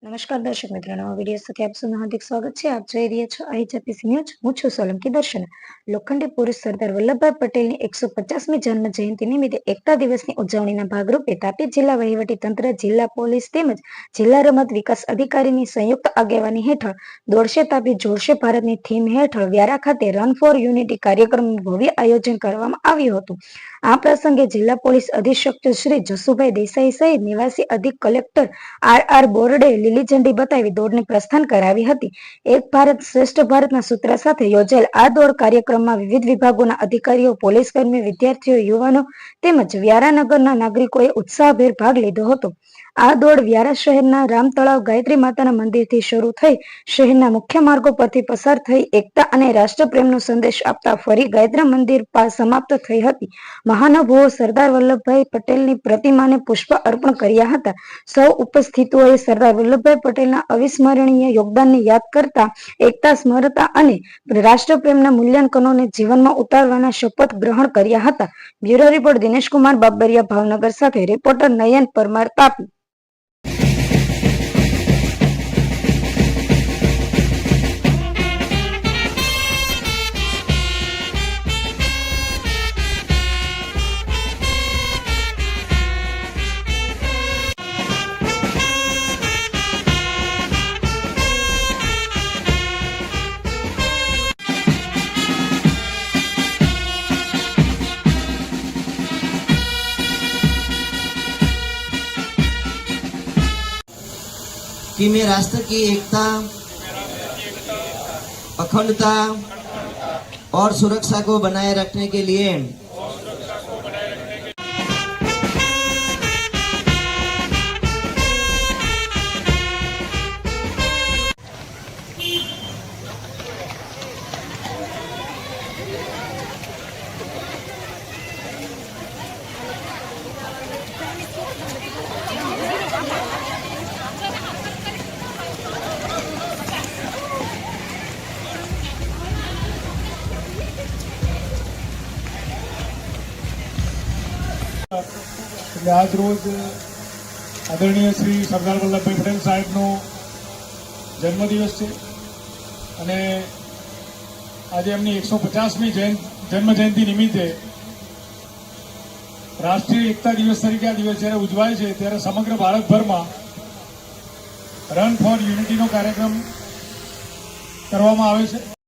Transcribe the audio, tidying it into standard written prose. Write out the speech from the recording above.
નમસ્કાર દર્શક મિત્રો, નવા વિડીયો સાથે આપ સૌનું હાર્દિક સ્વાગત છે. આપ જોઈ રહ્યા છો IHPC ન્યૂઝ. હું છું સોલંકી દર્શના. લોખંડી પુરુષ સરદાર વલ્લભભાઈ પટેલની 150મી જન્મ જયંતિ નિમિત્તે એકતા દિવસની ઉજવણીના ભાગરૂપે તાપી જિલ્લા વહીવટી તંત્ર, જિલ્લા પોલીસ તેમજ જિલ્લા રમત વિકાસ અધિકારીની સંયુક્ત આગેવાની હેઠળ દોડશે તાપી જોડશે ભારતની થીમ હેઠળ વ્યારા ખાતે રન ફોર યુનિટી કાર્યક્રમનું ભવ્ય આયોજન કરવામાં આવ્યું હતું. આ પ્રસંગે જિલ્લા પોલીસ અધિક્ષક શ્રી જસુભાઈ દેસાઈ સહિત નિવાસી અધિક કલેક્ટર RR બોરડે લીલી ઝંડી બતાવી દોડને પ્રસ્થાન કરાવી હતી. એક ભારત શ્રેષ્ઠ ભારતના સૂત્ર સાથે યોજાયેલ આ દોડ કાર્યક્રમમાં વિવિધ વિભાગોના અધિકારીઓ, પોલીસ કર્મીઓ, વિદ્યાર્થીઓ, યુવાનો તેમજ વ્યારા નગરના નાગરિકોએ ઉત્સાહભેર ભાગ લીધો હતો. આ દોડ વ્યારા શહેરના રામતળાવ ગાયત્રી માતાના મંદિરથી શરૂ થઈ શહેરના મુખ્ય માર્ગો પરથી પસાર થઈ એકતા અને રાષ્ટ્રપ્રેમનો સંદેશ આપતા ફરી ગાયત્રી મંદિર સમાપ્ત થઈ હતી. મહાનુભાવો સરદાર વલ્લભભાઈ પટેલની પ્રતિમાને પુષ્પ અર્પણ કર્યા હતા. સૌ ઉપસ્થિતોએ સરદાર વલ્લભભાઈ પટેલના અવિસ્મરણીય યોગદાનને યાદ કરતા એકતા, સ્મરતા અને રાષ્ટ્રપ્રેમના મૂલ્યાંકનોને જીવનમાં ઉતારવાના શપથ ગ્રહણ કર્યા હતા. બ્યુરો રિપોર્ટ દિનેશકુમાર બાબરિયા, ભાવનગર સાથે રિપોર્ટર નયન પરમાર, તાપી. कि मैं राष्ट्र की एकता, अखंडता और सुरक्षा को बनाए रखने के लिए આજ રોજ આદરણીય શ્રી સરદાર વલ્લભભાઈ પટેલ સાહેબનો જન્મદિવસ છે અને આજે એમની 150મી જન્મ જયંતિ નિમિત્તે રાષ્ટ્રીય એકતા દિવસ તરીકે આ દિવસ જ્યારે ઉજવાય છે ત્યારે સમગ્ર ભારતભરમાં રન ફોર યુનિટીનો કાર્યક્રમ કરવામાં આવે છે.